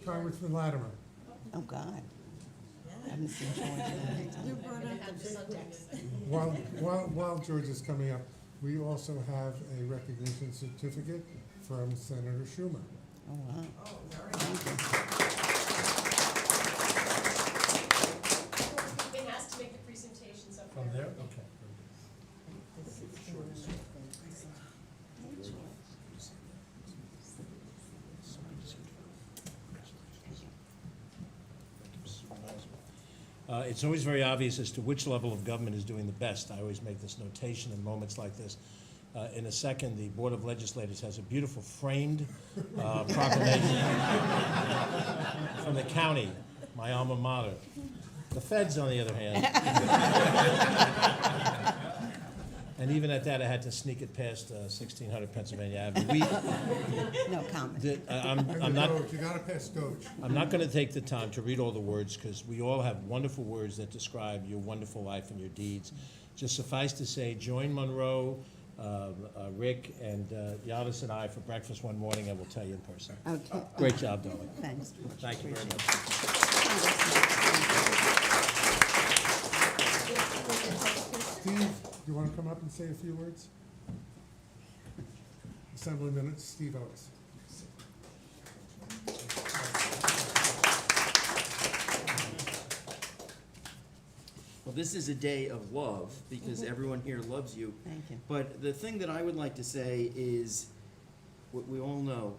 Congressman Latimer. Oh, God. I haven't seen George in a long time. You brought up the big one. While George is coming up, we also have a recognition certificate from Senator Schumer. Oh, wow. You've been asked to make the presentations up From there. there? Okay. It's always very obvious as to which level of government is doing the best. I always make this notation in moments like this. In a second, the Board of Legislators has a beautiful framed proclamation from the county, my alma mater. The feds, on the other hand. And even at that, I had to sneak it past 1600 Pennsylvania Avenue. No comment. I'm not. Doge, you gotta pass Doge. I'm not going to take the time to read all the words because we all have wonderful words that describe your wonderful life and your deeds. Just suffice to say, join Monroe, Rick, and Yadis and I for breakfast one morning, and we'll tell you in person. Okay. Great job, darling. Thanks, George. Thank you very Appreciate Steve, you wanna come up and say a few words? Assemblyman Steve Ellis. Well, this is a day of love because everyone here loves you. Thank you. But the thing that I would like to say is what we all know.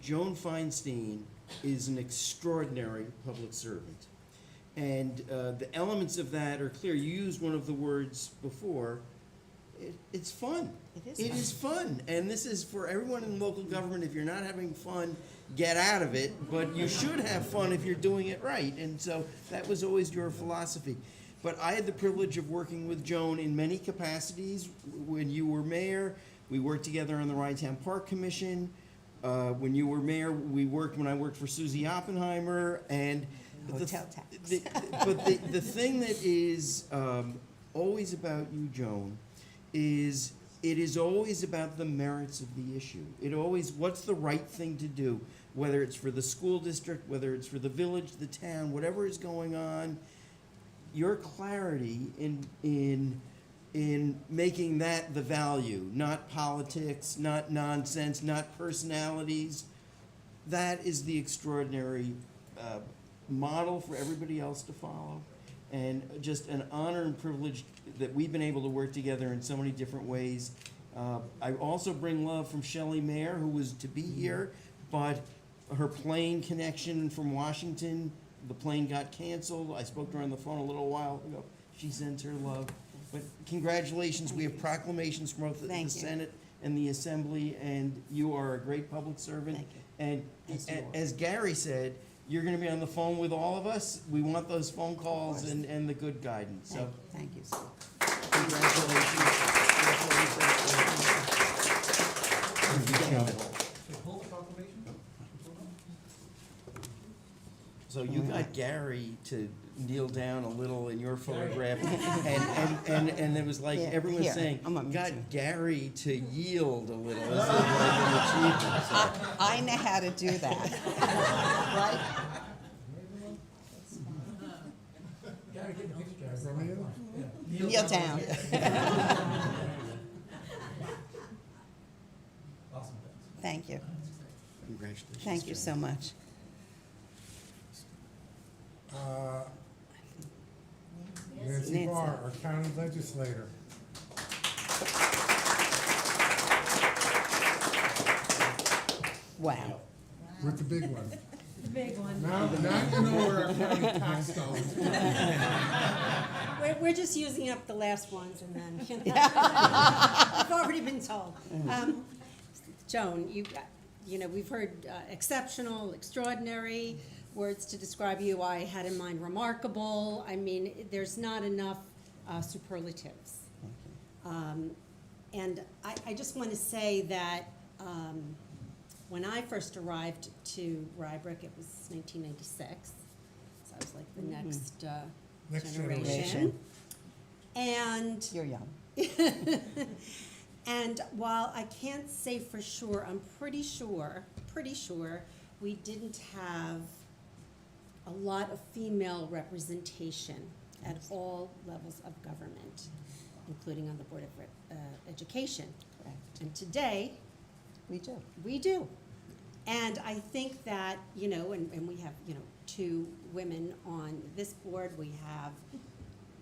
Joan Feinstein is an extraordinary public servant. And the elements of that are clear. You used one of the words before. It's fun. It is fun. Fun. And this is for everyone in local government. If you're not having fun, get out of it. But you should have fun if you're doing it right. And so that was always your philosophy. But I had the privilege of working with Joan in many capacities. When you were mayor, we worked together on the Rhinetown Park Commission. When you were mayor, when I worked for Susie Oppenheimer. And Hotel tax. but the thing that is always about you, Joan, is it is always about the merits of the issue. What's the right thing to do, whether it's for the school district, whether it's for the village, the town, whatever is going on. Your clarity in making that the value, not politics, not nonsense, not personalities, that is the extraordinary model for everybody else to follow. And just an honor and privilege that we've been able to work together in so many different ways. I also bring love from Shelley Mayer, who was to be here, but her plane connection from Washington, the plane got canceled. I spoke to her on the phone a little while ago. She sends her love. But congratulations, we have proclamations from both the Thank you. Senate and the Assembly, and you are a great public servant. Thank you. And as Gary said, you're gonna be on the phone with all of us. We want those phone calls and the good guidance, so Thank you, sir. congratulations. So you got Gary to kneel down a little in your photograph, and it was like Yeah, everyone was here, saying, I'm gonna got meet you. Gary to yield a little. It was like an achievement. So. I know how to do that. Right? Kneel down. Thank you. Congratulations. Thank you so much. Nancy Nancy. Barr, our county legislator. Wow. With the big one. The big one. Now you know where our county tax dollars go. We're just using up the last ones and then, I've already been told. Joan, we've heard exceptional, extraordinary words to describe you. I had in mind remarkable. I mean, there's not enough superlatives. And I just want to say that when I first arrived to Rybrook, it was 1996. So I was like the next Next generation. And You're young. and while I can't say for sure, I'm pretty sure we didn't have a lot of female representation at all levels of government, including on the Board of Education. Correct. And today, We do. we do. And I think that, you know, and we have, you know, 2 women on this board. We have,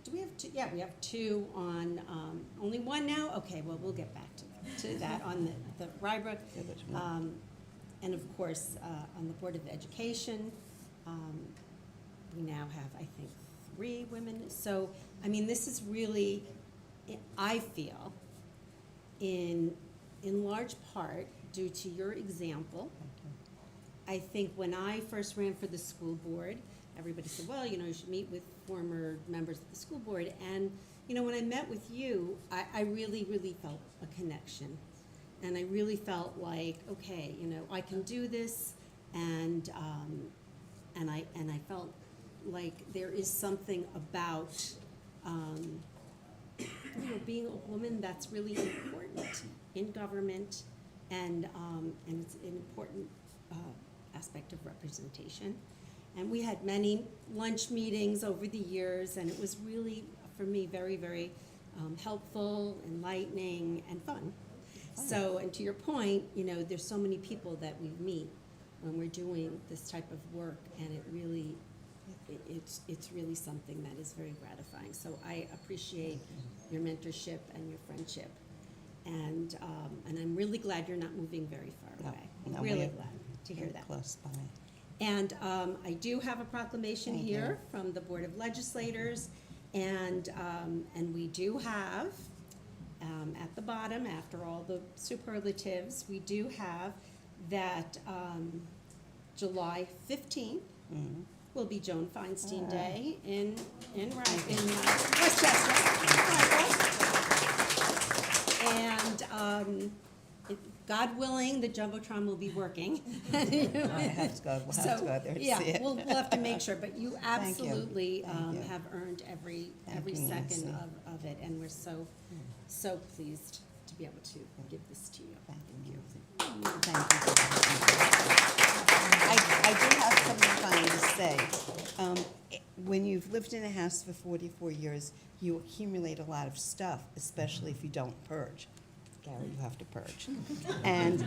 do we have 2? Yeah, we have 2 on, only 1 now? Okay, well, we'll get back to that on the Rybrook. And of course, on the Board of Education, we now have, I think, 3 women. So, I mean, this is really, I feel, in large part due to your example. I think when I first ran for the school board, everybody said, well, you know, you should meet with former members of the school board. And, you know, when I met with you, I really, really felt a connection. And I really felt like, okay, you know, I can do this. And I felt like there is something about, you know, being a woman that's really important in government, and it's an important aspect of representation. And we had many lunch meetings over the years, and it was really, for me, very, very helpful, enlightening, and fun. So, and to your point, you know, there's so many people that we meet when we're doing this type of work, and it really, it's really something that is very gratifying. So I appreciate your mentorship and your friendship, and I'm really glad you're not moving very far away. No, Really we're glad to hear that. Close by. And I do have a proclamation Thank here from the Board of Legislators, and we do have, at the bottom, after all the superlatives, we do have that July 15th Mhm. will be Joan Feinstein Day in Westchester. And God willing, the Jumbotron will be working. I have to go, we'll have to go there to see Yeah, it. we'll have to make sure, but you Thank you. absolutely Thank you. have earned every Thank you, second Nancy. of it, and we're so pleased to be able to give this to you. Thank you. Thank you for that. I do have something funny to say. When you've lived in a house for 44 years, you accumulate a lot of stuff, especially if you don't purge. Gary, you have to purge. And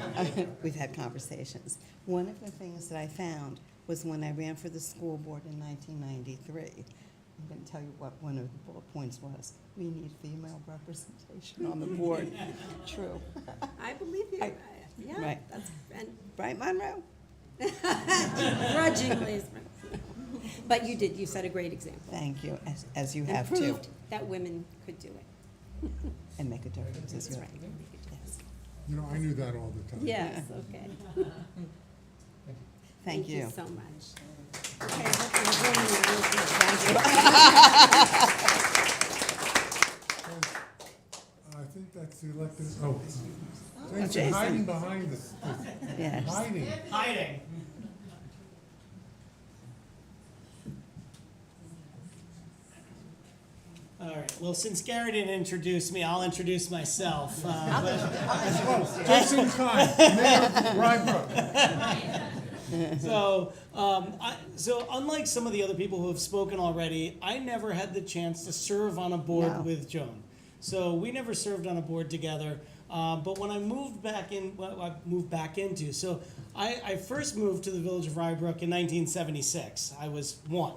we've had conversations. One of the things that I found was when I ran for the school board in 1993. I'm going to tell you what one of the bullet points was. We need female representation on the board. True. I believe you. Yeah, Right. that's, and Right, Monroe? grudgingly, but you did. You set a great example. Thank you, as you And have too. proved that women could do it. And make a difference as That's well. right. Yes. You know, I knew that all the time. Yes, okay. Thank you. so much. Okay, I hope you're enjoying your work. I think that's the elected, oh. Jason, Jason. hiding behind this, Yes. hiding. Hiding. All right. Well, since Gary didn't introduce me, I'll introduce myself. Oh, Jason Kine, Mayor of Rybrook. So unlike some of the other people who have spoken already, I never had the chance to serve on a board No. with Joan. So we never served on a board together. But when I moved back in, so I first moved to the village of Rybrook in 1976. I was 1.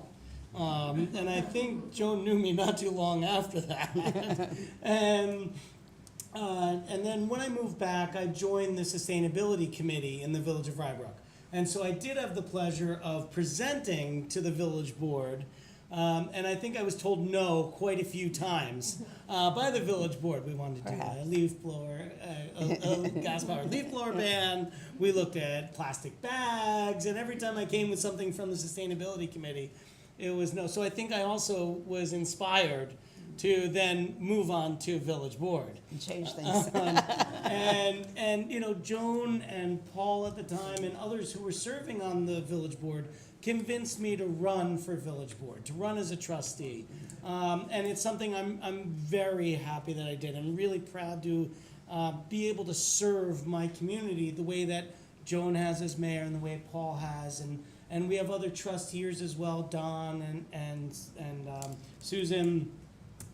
And I think Joan knew me not too long after that. And then when I moved back, I joined the sustainability committee in the village of Rybrook. And so I did have the pleasure of presenting to the village board. And I think I was told no quite a few times by the village board. We wanted to do a Perhaps. leaf blower, a gas-powered leaf blower ban. We looked at plastic bags, and every time I came with something from the sustainability committee, it was no. So I think I also was inspired to then move on to village board. And change things. And you know, Joan and Paul at the time and others who were serving on the village board convinced me to run for village board, to run as a trustee. And it's something I'm very happy that I did. I'm really proud to be able to serve my community the way that Joan has as mayor and the way Paul has, and we have other trustees as well, Don and Susan,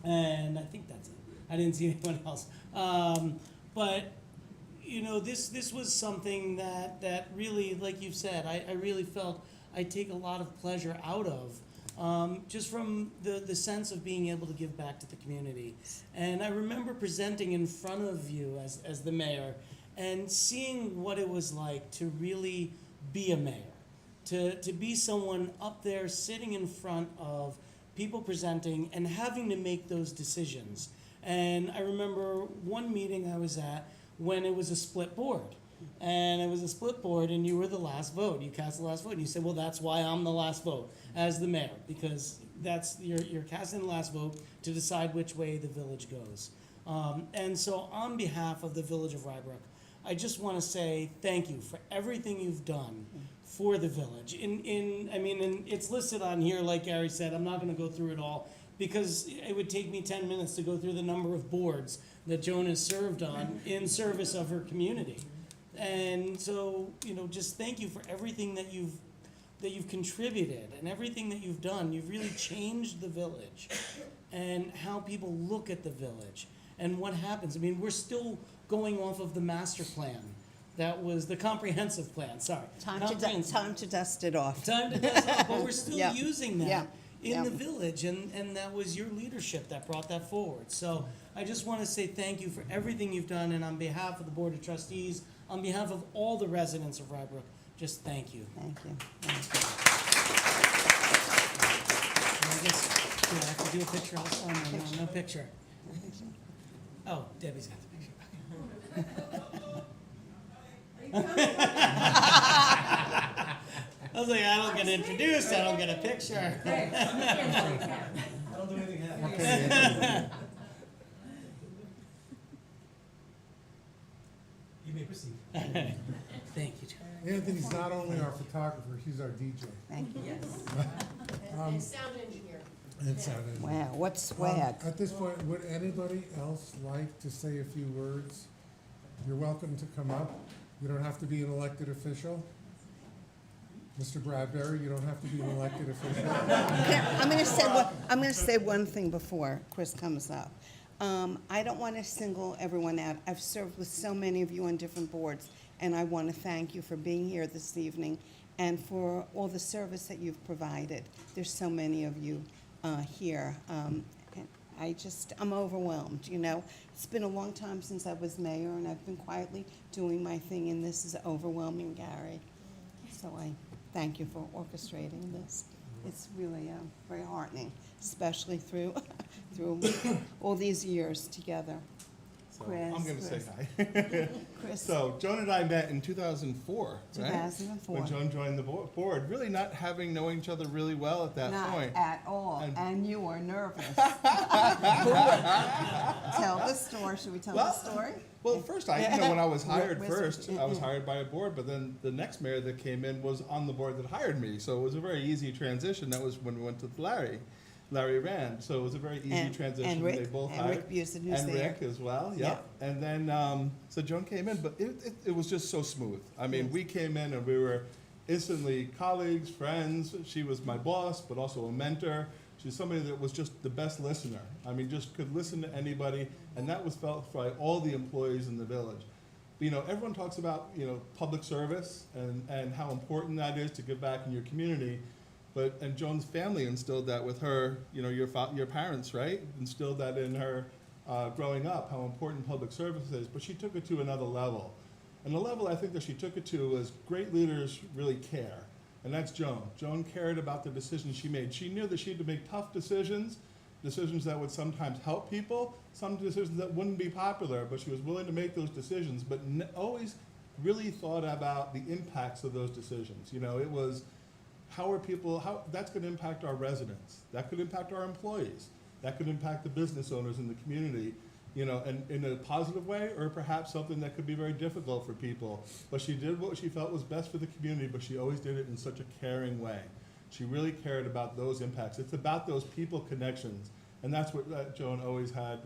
and I think that's it. I didn't see anyone else. But you know, this was something that really, like you've said, I really felt I take a lot of pleasure out of, just from the sense of being able to give back to the community. And I remember presenting in front of you as the mayor and seeing what it was like to really be a mayor, to be someone up there sitting in front of people presenting and having to make those decisions. And I remember one meeting I was at when it was a split board. And it was a split board, and you were the last vote. You cast the last vote, and you said, well, that's why I'm the last vote as the mayor, because you're casting the last vote to decide which way the village goes. And so on behalf of the Village of Rybrook, I just want to say thank you for everything you've done for the village. And it's listed on here, like Gary said. I'm not going to go through it all, because it would take me 10 minutes to go through the number of boards that Joan has served on in service of her community. And so, you know, just thank you for everything that you've contributed and everything that you've done. You've really changed the village and how people look at the village and what happens. I mean, we're still going off of the master plan. That was the comprehensive plan, sorry. Time to dust it off. Time to dust it off, but we're still Yeah. using that Yeah. in Yeah. the village, and that was your leadership that brought that forward. So I just want to say thank you for everything you've done, and on behalf of the Board of Trustees, on behalf of all the residents of Rybrook, just thank you. Thank you. And I guess, do I have to do a picture also? Oh, no picture. Oh, Debbie's got the picture. I was like, I don't get introduced, I don't get a picture. I don't do anything happen. You may proceed. Thank you, John. Anthony's not only our photographer, he's our DJ. Thank you. And sound engineer. And sound engineer. Wow, what swag. At this point, would anybody else like to say a few words? You're welcome to come up. You don't have to be an elected official. Mr. Bradbury, you don't have to be an elected official. I'm gonna say one thing before Chris comes up. I don't want to single everyone out. I've served with so many of you on different boards, and I want to thank you for being here this evening and for all the service that you've provided. There's so many of you here. And I'm overwhelmed, you know. It's been a long time since I was mayor, and I've been quietly doing my thing, and this is overwhelming, Gary. So I thank you for orchestrating this. It's really very heartening, especially through all these years together. So Chris, I'm going to say Chris. hi. Chris, So Joan and I met in 2004, right? 2004. When Joan joined the board, really not having known each other really well at that Not point. at all, And- and you were nervous. Tell the story. Should we tell the story? Well, first, when I was hired Where's- first, I was hired by a board, but then the next mayor that came in was on the board that hired me. So it was a very easy transition. That was when we went to Larry Rand. So it was a very easy And- transition. and Rick- They both and hired. Rick Busen, who's and there. Rick as well, yep. And then, so Joan came in, but it was just so smooth. I mean, Yes. we came in and we were instantly colleagues, friends. She was my boss, but also a mentor. She's somebody that was just the best listener. I mean, just could listen to anybody, and that was felt by all the employees in the village. You know, everyone talks about, public service and how important that is to give back in your community. And Joan's family instilled that with her, your parents, right? Instilled that in her growing up, how important public service is. But she took it to another level. And the level I think that she took it to was great leaders really care. And that's Joan. Joan cared about the decisions she made. She knew that she had to make tough decisions that would sometimes help people, some decisions that wouldn't be popular, but she was willing to make those decisions, but always really thought about the impacts of those decisions. It was, how that's going to impact our residents. That could impact our employees. That could impact the business owners in the community, and in a positive way, or perhaps something that could be very difficult for people. But she did what she felt was best for the community, but she always did it in such a caring way. She really cared about those impacts. It's about those people connections. And that's what Joan always had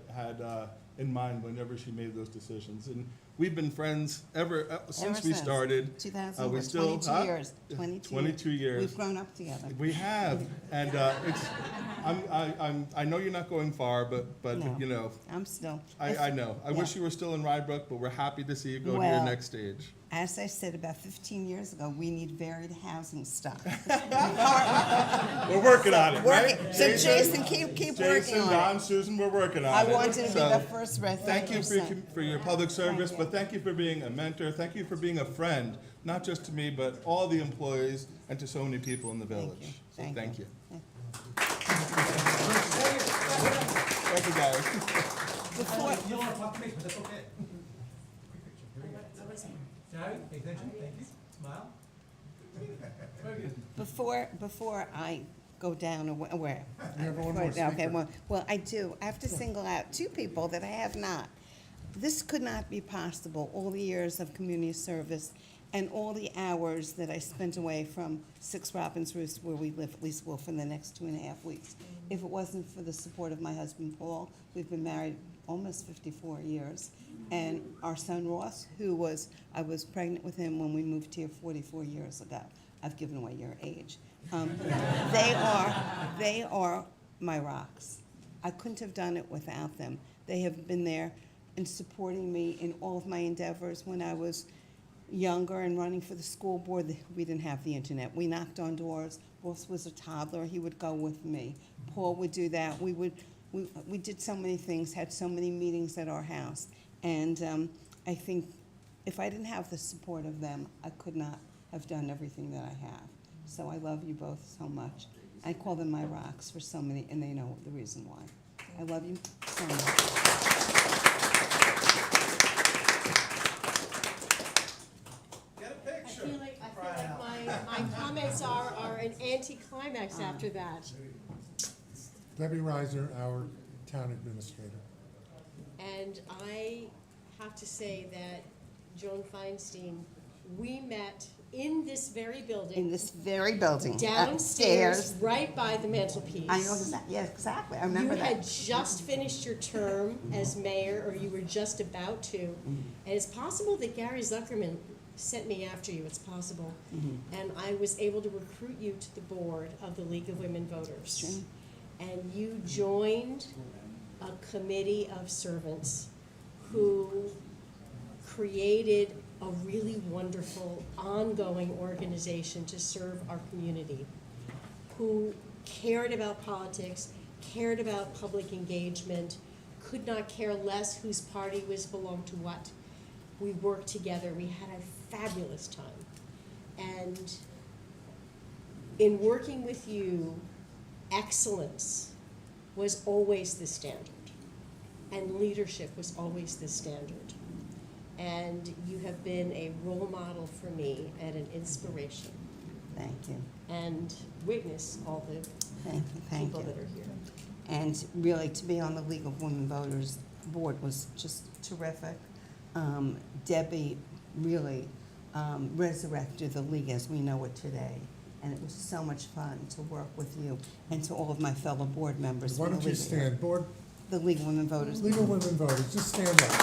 in mind whenever she made those decisions. And we've been friends ever since Ever we started. 2000, we or still 22 years. 22 22 years. We've grown up together. We have, and I know you're not going far, but No. you know, I'm still. I know. I wish Yeah. you were still in Rybrook, but we're happy to see you go to your Well, next stage. As I said about 15 years ago, we need varied housing stock. We're working on it, right? So Jason, keep working Jason, on Don, it. Susan, we're working on I it. wanted to be So, the first resident. thank you for your public service, you. but thank you for being a mentor. Thank you for being a friend, not just to me, but all the employees and to so many people in the village. you. So Thank thank you. you. Thank you, guys. Before, You don't want to talk to me, but that's okay. Quick picture. Here we go. Gary, pay attention. Thank you. Smile. Very good. before I go down or where? You have one more Okay, speaker. well, I do. I have to single out two people that I have not. This could not be possible, all the years of community service and all the hours that I spent away from 6 Robbins Roost, where we live, at least will for the next 2.5 weeks. If it wasn't for the support of my husband, Paul, we've been married almost 54 years. And our son Ross, I was pregnant with him when we moved here 44 years ago. I've given away your age. They are my rocks. I couldn't have done it without them. They have been there in supporting me in all of my endeavors. When I was younger and running for the school board, we didn't have the internet. We knocked on doors. Ross was a toddler. He would go with me. Paul would do that. We did so many things, had so many meetings at our house. And I think if I didn't have the support of them, I could not have done everything that I have. So I love you both so much. I call them my rocks for so many, and they know the reason why. I love you so much. Get a I picture. feel like my comments are an anticlimax after that. Debbie Reiser, our town administrator. And I have to say that Joan Feinstein, we met in this very In building, this very building, downstairs, upstairs. right by the mantelpiece. I know exactly, yeah, exactly, I remember You that. had just finished your term as mayor, or you were just about to. And it's possible that Gary Zuckerman sent me after you, it's possible. And I was able to recruit you to the board of the League of Women Voters. True. And you joined a committee of servants who created a really wonderful ongoing organization to serve our community, who cared about politics, cared about public engagement, could not care less whose party belonged to what. We worked together, we had a fabulous time. And in working with you, excellence was always the standard, and leadership was always the standard. And you have been a role model for me and an inspiration, Thank you, and witness all the thank people you. that are here. And really, to be on the League of Women Voters board was just terrific. Debbie really resurrected the league as we know it today. And it was so much fun to work with you and to all of my fellow board members. Why from don't the you League of- stand? Board, The League of Women Voters. League of Women Voters, just stand up.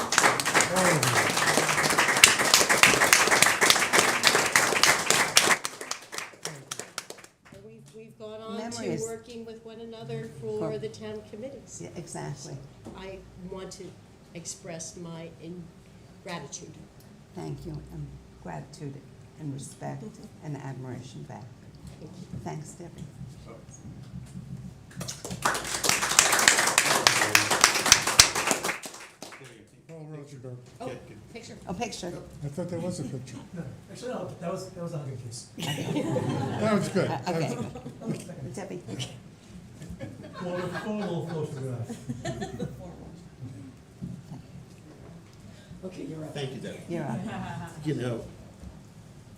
All of you. And we've gone on to Memories. working with one another for For- the town committees. Yeah, exactly. I want to express my gratitude. Thank you, and gratitude and respect and admiration back. Thank you. Thanks, Debbie. Paul Rosenberg. Oh, picture. A picture. I thought there was a picture. Actually, no, that was a hugging kiss. That was good. That was Okay. good. Debbie. Go a little photograph. Okay, you're up. Thank you, Debbie. You're up. You know,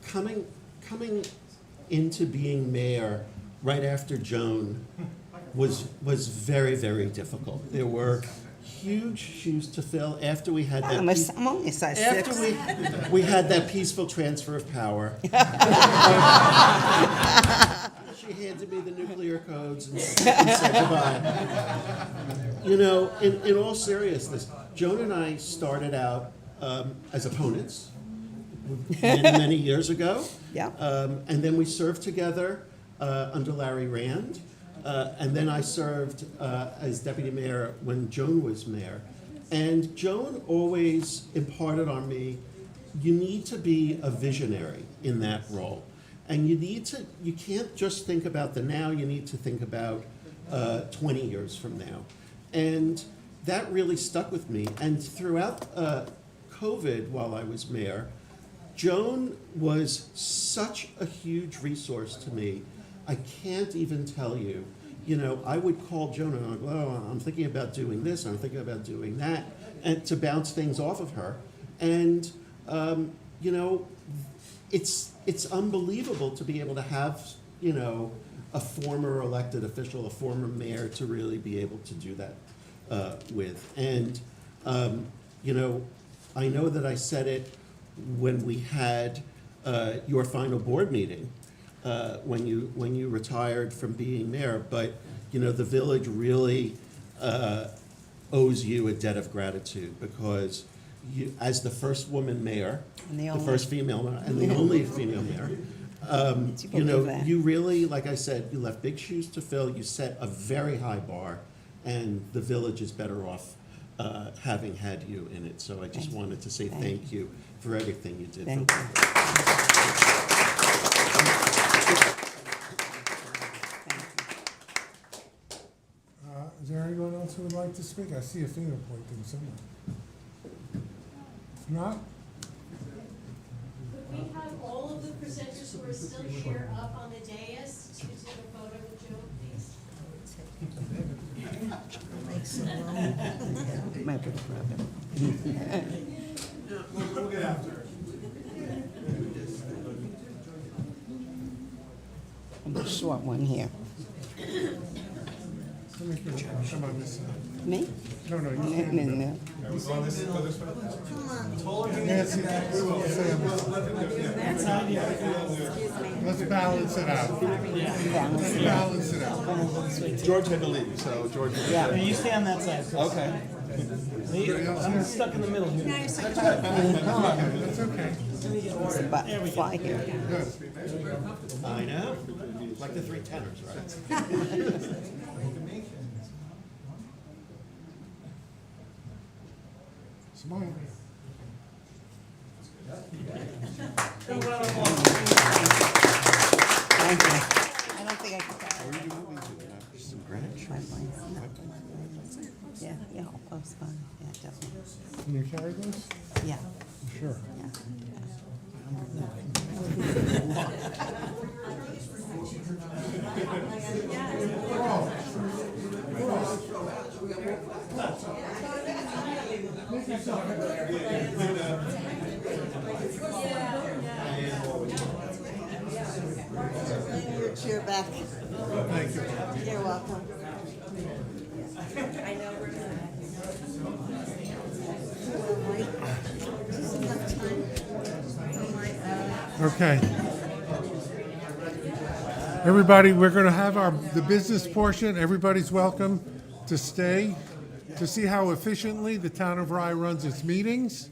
coming into being mayor right after Joan was very, very difficult. There were huge shoes to fill after we had that. I'm only a size 6. After we had that peaceful transfer of power. She handed me the nuclear codes and said goodbye. You know, in all seriousness, Joan and I started out as opponents many years ago. Yeah. And then we served together under Larry Rand. And then I served as deputy mayor when Joan was mayor. And Joan always imparted on me, you need to be a visionary in that role. And you can't just think about the now, you need to think about 20 years from now. And that really stuck with me. And throughout COVID, while I was mayor, Joan was such a huge resource to me. I can't even tell you. You know, I would call Joan and I'd go, oh, I'm thinking about doing this, I'm thinking about doing that, and to bounce things off of her. And, you know, it's unbelievable to be able to have, you know, a former elected official, a former mayor, to really be able to do that with. And, you know, I know that I said it when we had your final board meeting, when you retired from being mayor, but, you know, the village really owes you a debt of gratitude, because you, as the first woman mayor, And the the only. first female mayor, and the only female mayor, Did you you know, believe that? you really, like I said, you left big shoes to fill, you set a very high bar, and the village is better off having had you in it. So I just Thank you. wanted to say Thank thank you for everything you did. Thank for you. Is there anyone else who would like to speak? I see a finger pointing somewhere. If not, Could we have all of the presenters who are still here up on the dais to take a photo with Joan, please? My big brother. We'll get after it. I'm the short one here. let me come on this side. Me? No, no, you No, can't. no, no. Nancy, stay on this side. Let's balance it out. Let's balance it out. George had to leave, so George. Yeah, you stay on that side. Chris. Okay. I'm stuck in the middle here. That's okay. But fly here. Good. I know, like the three tenors, right? Smile. Thank you. I don't think I could. Where are you moving to? Some Greenwich? My place, no. Yeah, yeah, all close by. Yeah, definitely. Can you carry those? Yeah, Sure. yeah. Your chair back. Thank you. You're welcome. Okay. Everybody, we're going to have the business portion. Everybody's welcome to stay to see how efficiently the town of Rye runs its meetings.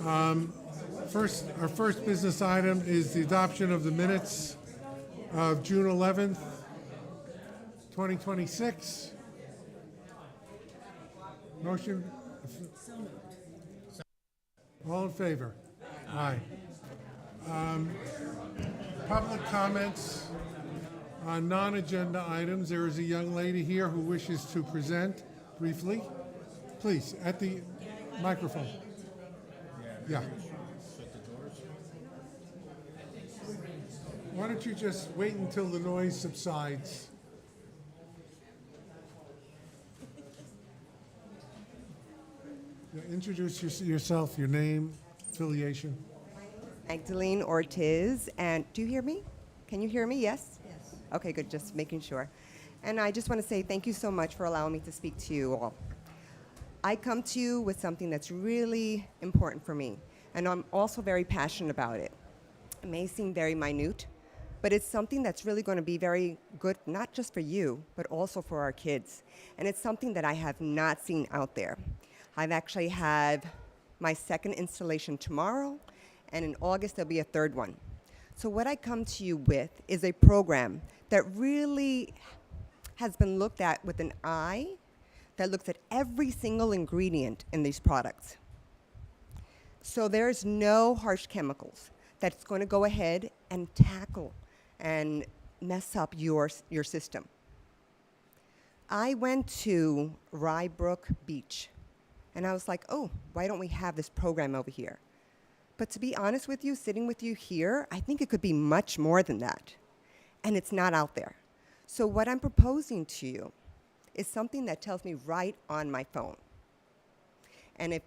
Our first business item is the adoption of the minutes of June 11th, 2026. Motion? All in favor? Aye. Public comments on non-agenda items. There is a young lady here who wishes to present briefly. Please, at the microphone. Yeah. Why don't you just wait until the noise subsides? Introduce yourself, your name, affiliation. Magdalene Ortiz, and do you hear me? Can you hear me? Yes? Yes. Okay, good, just making sure. And I just want to say thank you so much for allowing me to speak to you all. I come to you with something that's really important for me, and I'm also very passionate about it. It may seem very minute, But it's something that's really going to be very good, not just for you, but also for our kids. And it's something that I have not seen out there. I've actually had my second installation tomorrow, and in August there'll be a third one. So what I come to you with is a program that really has been looked at with an eye that looks at every single ingredient in these products. So there's no harsh chemicals that's going to go ahead and tackle and mess up your system. I went to Rye Brook Beach, and I was like, oh, why don't we have this program over here? But to be honest with you, sitting with you here, I think it could be much more than that. And it's not out there. So what I'm proposing to you is something that tells me right on my phone. And if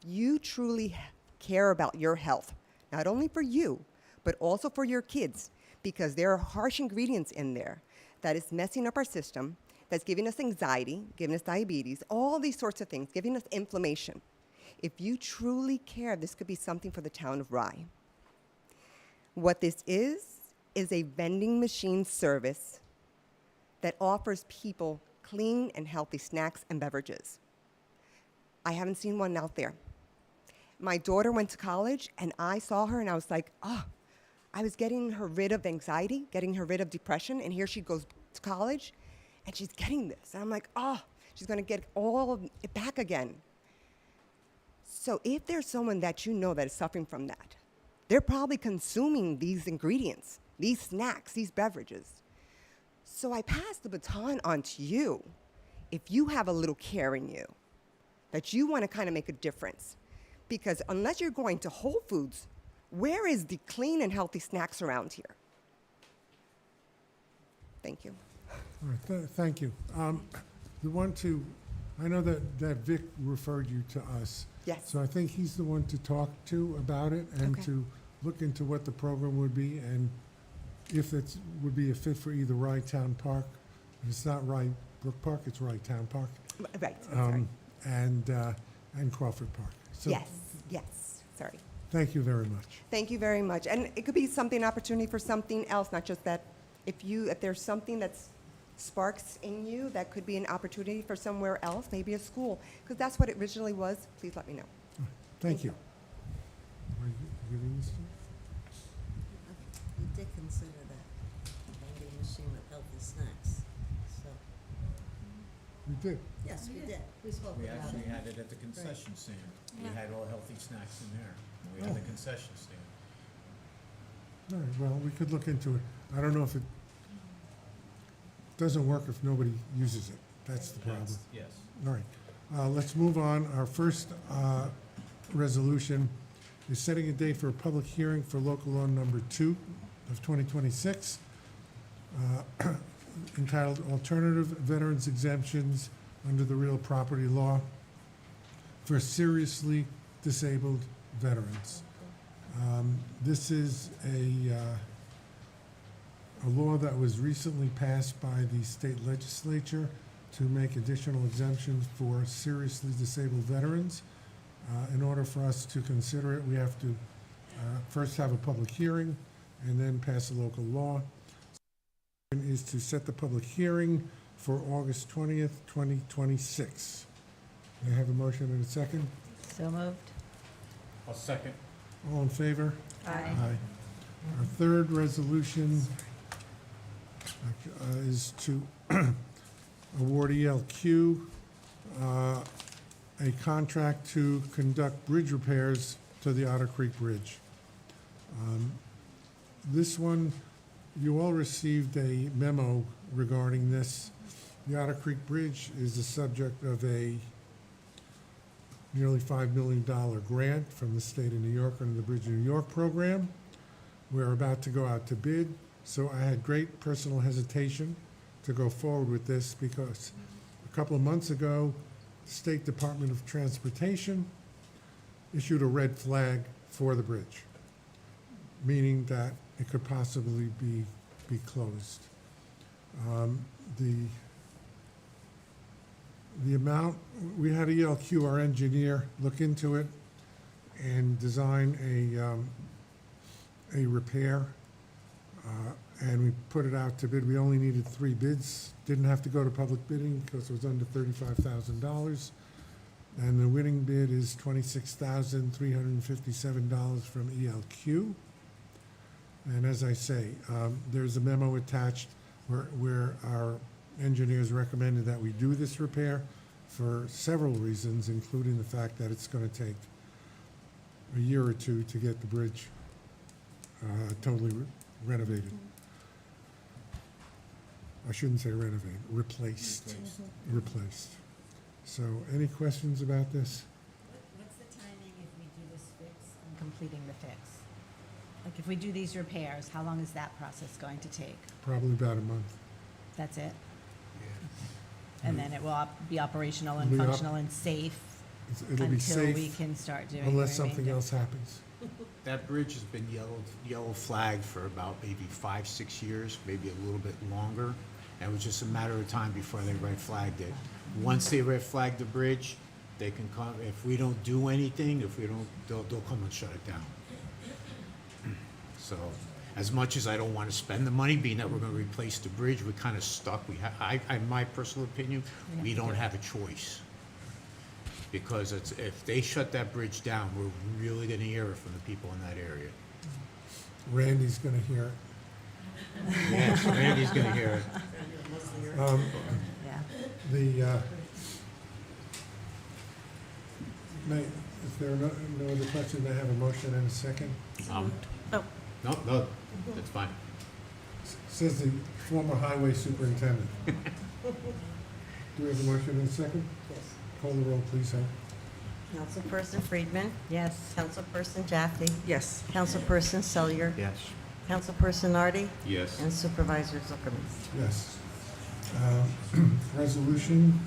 you truly care about your health, not only for you, but also for your kids, because there are harsh ingredients in there that is messing up our system, that's giving us anxiety, giving us diabetes, all these sorts of things, giving us inflammation. If you truly care, this could be something for the town of Rye. What this is a vending machine service that offers people clean and healthy snacks and beverages. I haven't seen one out there. My daughter went to college, and I saw her, and I was like, oh, I was getting her rid of anxiety, getting her rid of depression, and here she goes to college, and she's getting this. And I'm like, oh, she's going to get all of it back again. So if there's someone that you know that is suffering from that, they're probably consuming these ingredients, these snacks, these beverages. So I pass the baton on to you. If you have a little care in you, that you want to kind of make a difference. Because unless you're going to Whole Foods, where is the clean and healthy snacks around here? Thank you. All right, thank you. I know that Vic referred you to us. Yes. So I think he's the one to talk to about it and Okay. to look into what the program would be and if it would be a fit for either Rye Town Park. It's not Rye Brook Park, it's Rye Town Park. Right, I'm sorry. And Crawford Park. So Yes, sorry. thank you very much. Thank you very much. And it could be something, opportunity for something else, not just that. If there's something that's sparks in you, that could be an opportunity for somewhere else, maybe a school, because that's what it originally was. Please let me know. Thank you. Are you giving this to me? We did consider that vending machine with healthy snacks, so, We did. yes, we did. We spoke We about actually it. had it at the concession stand. We had all healthy snacks in there. We had the concession stand. All right, well, we could look into it. I don't know if it doesn't work if nobody uses it. That's the problem. Yes. All right, let's move on. Our first resolution is setting a date for a public hearing for local law number 2 of 2026, entitled Alternative Veterans Exemptions under the Real Property Law for Seriously Disabled Veterans. This is a law that was recently passed by the state legislature to make additional exemptions for seriously disabled veterans. In order for us to consider it, we have to first have a public hearing and then pass a local law. Is to set the public hearing for August 20th, 2026. May I have a motion and a second? So moved. I'll second. All in favor? Aye. Our third resolution is to award ELQ a contract to conduct bridge repairs to the Otter Creek Bridge. This one, you all received a memo regarding this. The Otter Creek Bridge is the subject of a nearly $5 million grant from the state of New York under the Bridge New York program. We're about to go out to bid, so I had great personal hesitation to go forward with this because a couple of months ago, the State Department of Transportation issued a red flag for the bridge, meaning that it could possibly be closed. The amount, we had ELQ, our engineer, look into it and design a repair and we put it out to bid. We only needed 3 bids. Didn't have to go to public bidding because it was under $35,000. And the winning bid is $26,357 from ELQ. And as I say, there's a memo attached where our engineers recommended that we do this repair for several reasons, including the fact that it's going to take a year or 2 to get the bridge totally renovated. I shouldn't say renovated, replaced. Replaced. So, any questions about this? What's the timing if we do this fix and completing the fix? Like, if we do these repairs, how long is that process going to take? Probably about a month. That's it? And then it will be operational and Be op- functional and safe It'll be until we safe can start doing the unless something remainder? else happens. That bridge has been yellow flagged for about maybe 5-6 years, maybe a little bit longer. And it was just a matter of time before they red flagged it. Once they red flag the bridge, they can come, if we don't do anything, they'll come and shut it down. So, as much as I don't want to spend the money, being that we're going to replace the bridge, we're kind of stuck. In my personal opinion, we don't have a choice. Because if they shut that bridge down, we're really going to hear it from the people in that area. Randy's gonna hear it. Yes, Randy's going to hear it. Yeah. If there are no other questions, I have a motion and a second. No, that's fine. Says the former highway superintendent. Do we have a motion and a second? Yes. Call the roll, please, Hank. Councilperson Friedman? Yes. Councilperson Jaffe? Yes. Councilperson Selyer? Yes. Councilperson Nardi? Yes. And Supervisor Zuckerman? Yes. Resolution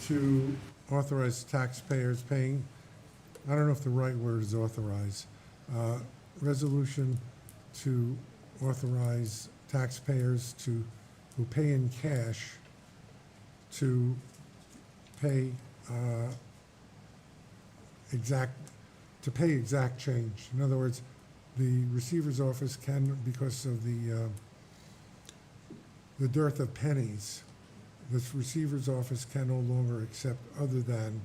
to authorize taxpayers paying, I don't know if the right word is authorize. Resolution to authorize taxpayers who pay in cash to pay exact change. In other words, the receiver's office can, because of the dearth of pennies, the receiver's office can no longer accept other than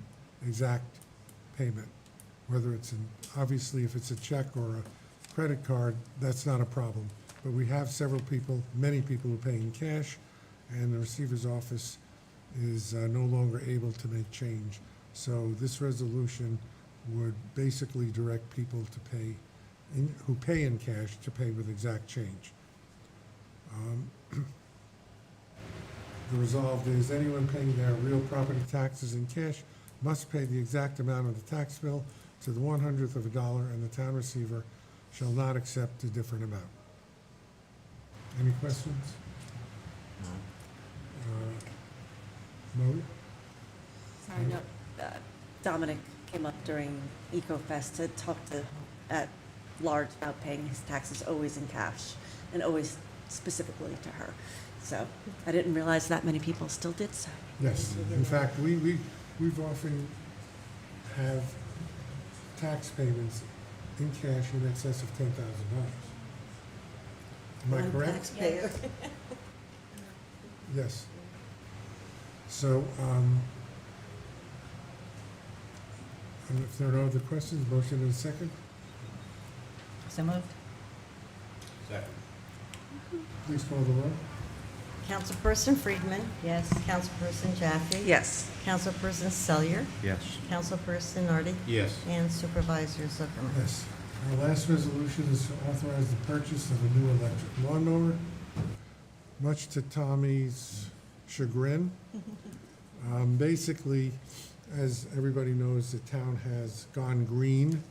exact payment. Whether it's obviously if it's a check or a credit card, that's not a problem. But we have many people who pay in cash, and the receiver's office is no longer able to make change. So this resolution would basically direct people to pay, who pay in cash, to pay with exact change. The resolved is anyone paying their real property taxes in cash must pay the exact amount of the tax bill to the 100th of a dollar, and the town receiver shall not accept a different amount. Any questions? Mo? Sorry, no, Dominic came up during EcoFest to talk at large about paying his taxes always in cash and always specifically to her. So I didn't realize that many people still did so. Yes, in fact, we've often have tax payments in cash in excess of $10,000. Am I One correct? taxpayer. Yes. So, and if there are no other questions, motion and a second? So moved? Second. Please call the roll. Councilperson Friedman? Yes. Councilperson Jaffe? Yes. Councilperson Selyer? Yes. Councilperson Nardi? Yes. And Supervisor Zuckerman? Yes. Our last resolution is to authorize the purchase of a new electric lawnmower, much to Tommy's chagrin. Basically, as everybody knows, the town has gone green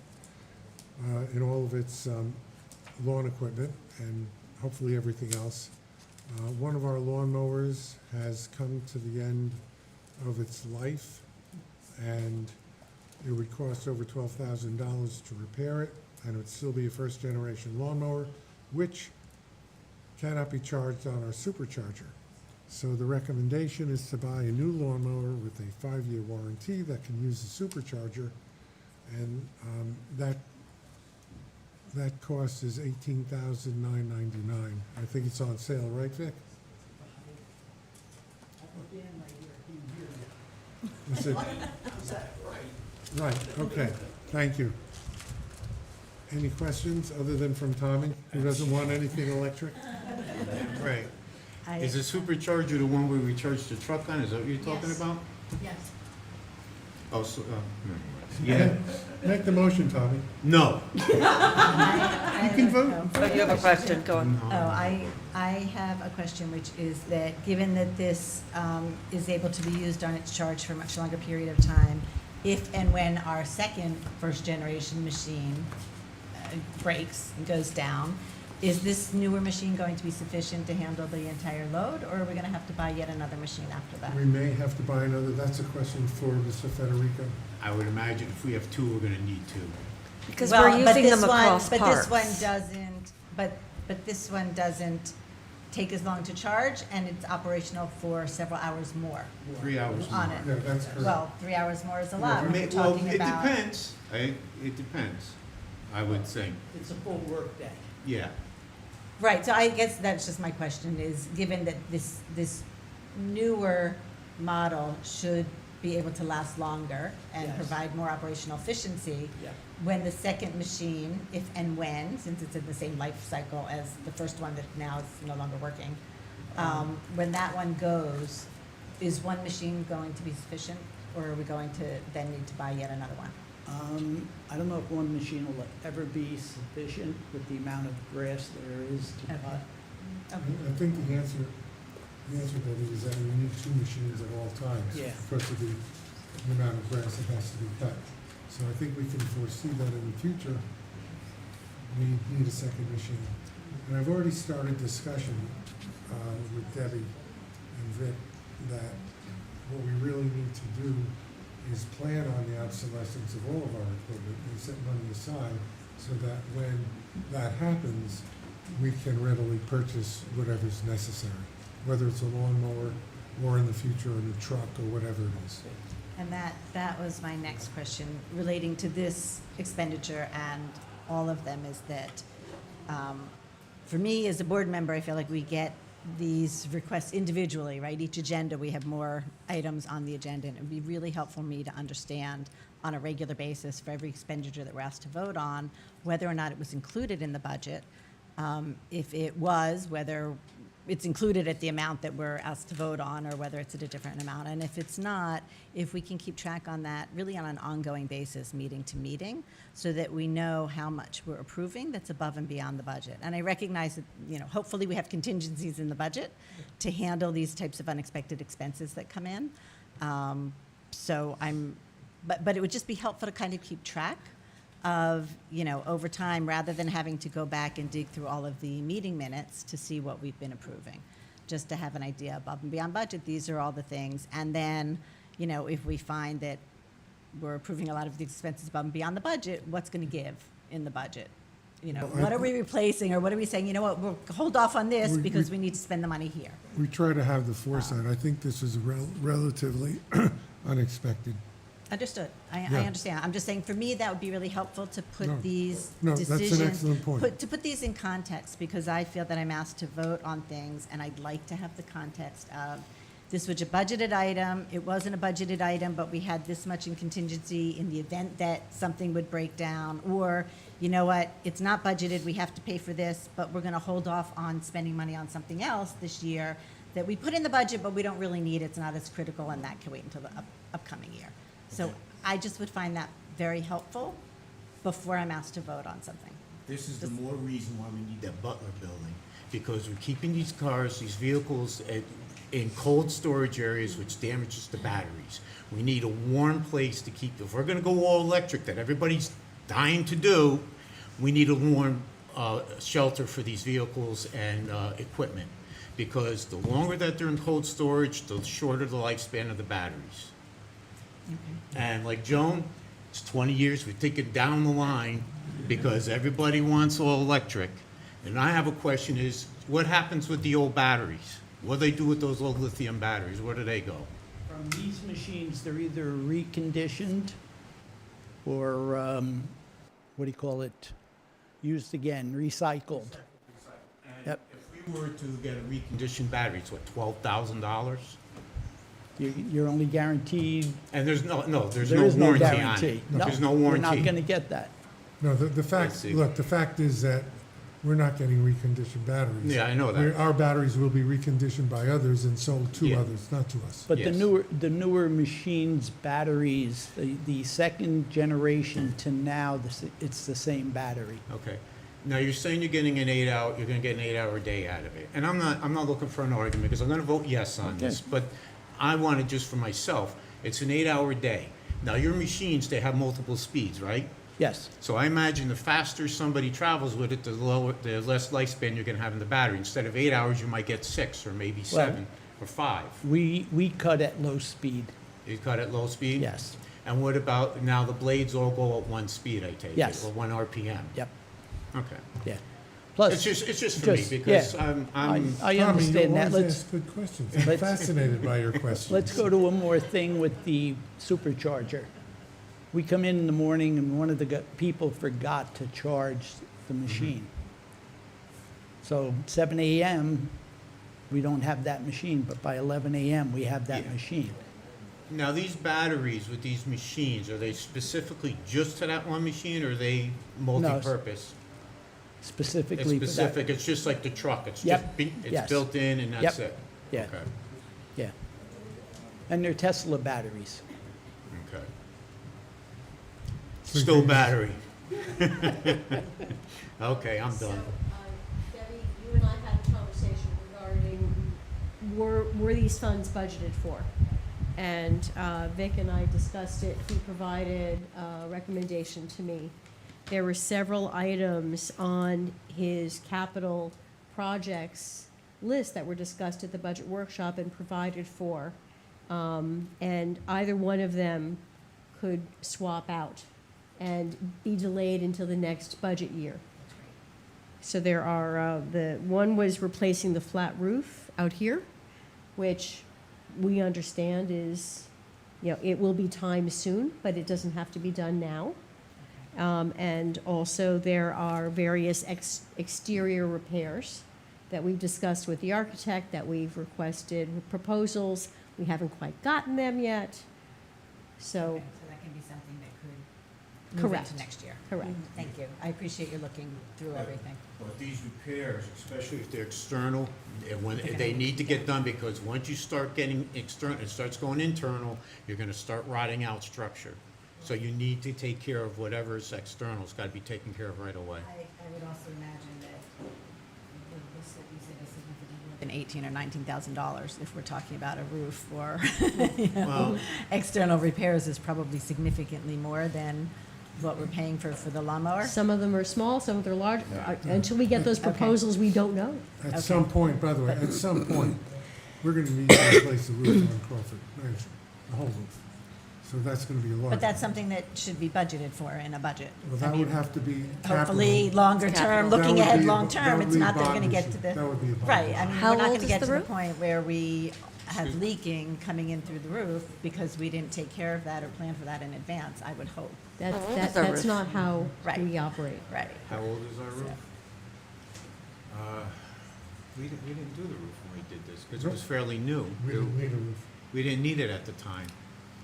in all of its lawn equipment and hopefully everything else. One of our lawnmowers has come to the end of its life, and it would cost over $12,000 to repair it, and it would still be a first-generation lawnmower, which cannot be charged on our supercharger. So the recommendation is to buy a new lawnmower with a 5-year warranty that can use the supercharger, and that That cost is $18,999. I think it's on sale, right, Vic? Is it? Right, okay, thank you. Any questions other than from Tommy, who doesn't want anything electric? Right. I- Is the supercharger the one where we charge the truck on? Is that what you're talking Yes. about? Yes. Oh, so, Yeah. Make the motion, Tommy. No. You can vote. Oh, you have a question, go on. Oh, I have a question, which is that, given that this is able to be used on its charge for a much longer period of time, if and when our second first-generation machine breaks and goes down, is this newer machine going to be sufficient to handle the entire load, or are we gonna have to buy yet another machine after that? We may have to buy another, that's a question for Mr. Federico. I would imagine if we have two, we're gonna need two. Because Well, we're but using this them one- across But parks. this one doesn't, but this one doesn't take as long to charge, and it's operational for several hours more 3 hours on more. it. Yeah, that's correct. Well, 3 hours more is a lot, when we're Well, talking it about. depends. It depends, I would think. It's a full workday. Yeah. Right, so I guess that's just my question, is given that this newer model should be able to last longer and Yes. provide more operational efficiency, Yeah. when the second machine, if and when, since it's in the same life cycle as the first one that now is no longer working, when that one goes, is one machine going to be sufficient, or are we going to then need to buy yet another one? I don't know if one machine will ever be sufficient with the amount of grass there is to Okay. cut. I think the answer, Debbie, is that we need two machines at all times. Yeah. Because of the amount of grass that has to be cut. So I think we can foresee that in the future, we need a second machine. And I've already started discussion with Debbie and Vic that what we really need to do is plan on the obsolescence of all of our equipment and set money aside so that when that happens, we can readily purchase whatever's necessary, whether it's a lawnmower or in the future a new truck or whatever it is. And that was my next question, relating to this expenditure and all of them, is that, for me, as a board member, I feel like we get these requests individually, right? Each agenda, we have more items on the agenda, and it would be really helpful for me to understand on a regular basis for every expenditure that we're asked to vote on, whether or not it was included in the budget. If it was, whether it's included at the amount that we're asked to vote on, or whether it's at a different amount. And if it's not, if we can keep track on that really on an ongoing basis, meeting to meeting, so that we know how much we're approving that's above and beyond the budget. And I recognize that, hopefully we have contingencies in the budget to handle these types of unexpected expenses that come in. But it would just be helpful to kind of keep track of, over time, rather than having to go back and dig through all of the meeting minutes to see what we've been approving. Just to have an idea above and beyond budget, these are all the things. And then, if we find that we're approving a lot of the expenses above and beyond the budget, what's gonna give in the budget? What are we replacing, or what are we saying, we'll hold off on this because we need to spend the money here? We try to have the foresight. I think this is relatively unexpected. Understood. I Yeah. understand. I'm just saying, for me, that would be really helpful to No. put these No, that's an decisions. excellent point. To put these in context, because I feel that I'm asked to vote on things, and I'd like to have the context of, this was a budgeted item, it wasn't a budgeted item, but we had this much in contingency in the event that something would break down, or, you know what, it's not budgeted, we have to pay for this, but we're gonna hold off on spending money on something else this year that we put in the budget, but we don't really need, it's not as critical, and that can wait until the upcoming year. So I just would find that very helpful before I'm asked to vote on something. This is the more reason why we need that Butler building, because we're keeping these cars, these vehicles in cold storage areas, which damages the batteries. We need a warm place to keep, if we're gonna go all electric, that everybody's dying to do, we need a warm shelter for these vehicles and equipment. Because the longer that they're in cold storage, the shorter the lifespan of the batteries. And like Joan, it's 20 years, we're thinking down the line because everybody wants all electric. And I have a question is, what happens with the old batteries? What do they do with those old lithium batteries? Where do they go? From these machines, they're either reconditioned or, used again, recycled. Yep. If we were to get a reconditioned battery, it's what, $12,000? You're only guaranteed, And there's no there is no warranty on guarantee. it. No, There's no you're warranty. not gonna get that. No, the I fact, see. look, the fact is that we're not getting reconditioned batteries. Yeah, I know that. Our batteries will be reconditioned by others and sold to Yeah. others, not to us. But the Yes. newer machines, batteries, the second generation to now, it's the same battery. Okay. Now, you're saying you're getting you're gonna get an 8-hour day out of it. And I'm not looking for an argument, because I'm gonna vote yes on Okay. this, but I want it just for myself. It's an 8-hour day. Now, your machines, they have multiple speeds, right? Yes, So I imagine the faster somebody travels with it, the less lifespan you're gonna have in the battery. Instead of 8 hours, you might get 6, or maybe 7, or 5. we cut at low speed, You cut at low speed? yes, And what about, now the blades all go at 1 speed, I take it? Yes. Or 1 RPM? yep, Okay. yeah. Plus, It's just for me, just- because yeah. I'm, I Tommy, you understand that. always Let's, ask good questions. I'm let's- fascinated by your questions. let's go to one more thing with the supercharger. We come in the morning and one of the people forgot to charge the machine. So 7 AM, we don't have that machine, but by 11 AM, we have that Yeah. machine. Now, these batteries with these machines, are they specifically just to that one machine, or are they multi-purpose? It's Specifically for that. specific, it's just like the truck, it's just, Yep. it's Yes. built in and that's Yep. it? Yeah. Okay, Yeah. And they're Tesla batteries. okay. So Still you- battery. Okay, I'm So, done. Debbie, you and I had a conversation regarding, were these funds budgeted for? And Vic and I discussed it, he provided a recommendation to me. There were several items on his capital projects list that were discussed at the budget workshop and provided for. And either one of them could swap out and be delayed until the next budget year. So there are, the one was replacing the flat roof out here, which we understand is, it will be time soon, but it doesn't have to be done now. And also there are various exterior repairs that we've discussed with the architect, that we've requested proposals. We haven't quite gotten them yet. So, Okay, so that can be something that could move Correct. into next year. correct. Thank you. I appreciate you looking through everything. But these repairs, especially if they're external, they need to get done, because once you start getting external, it starts going internal, you're gonna start rotting out structure. So you need to take care of whatever's external, it's gotta be taken care of right away. I would also imagine that you said a significant more than $18,000 or $19,000 if we're talking about a roof or, Well- external repairs is probably significantly more than what we're paying for the lawnmower. Some of them are small, some of them are large. Until we get those proposals, we don't know. At some point, by the way, at some point, we're gonna need to replace the roof on Crawford Mansion, the whole roof. So that's gonna be a large. But that's something that should be budgeted for in a budget. Well, I that would mean, have to be capital. hopefully, longer term, That looking would ahead be a- long that term, would it's be a not that we're bond gonna get issue. to the. That would be a bond Right, issue. I mean, How we're not old gonna is get the to the roof? point where we have leaking coming in through the roof because we didn't take care of that or plan for that in advance, I would hope. That's not how Right. we operate. Right. How old is our roof? We didn't do the roof when we did this, because it was fairly new. We didn't need a roof. We didn't need it at the time.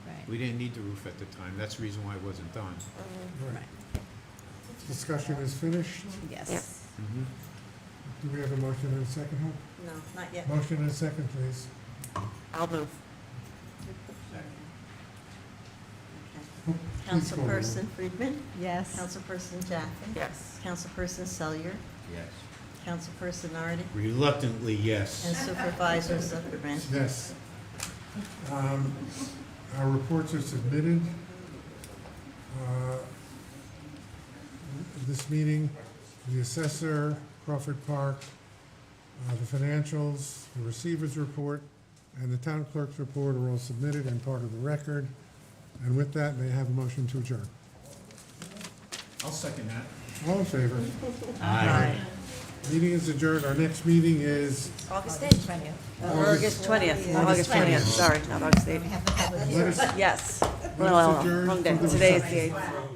Right. We didn't need the roof at the time, that's the reason why it wasn't done. Right. Discussion is finished. Yes. Do we have a motion and a second, Hope? No, not yet. Motion and a second, please. I'll move. Please call the roll. Councilperson Friedman? Yes. Councilperson Jaffe? Yes. Councilperson Selyer? Yes. Councilperson Nardi? Reluctantly, yes. And Supervisor Zuckerman? Yes. Our reports are submitted. This meeting, the assessor, Crawford Park, the financials, the receiver's report, and the town clerk's report are all submitted and part of the record. And with that, may I have a motion to adjourn? I'll second that. All in favor? Aye. Meeting is adjourned. Our next meeting is August 8th. August 20th. August 20th, sorry, not August 8th. Let us- Yes. let us adjourn Wrong day. for the Today is the reception. 8th.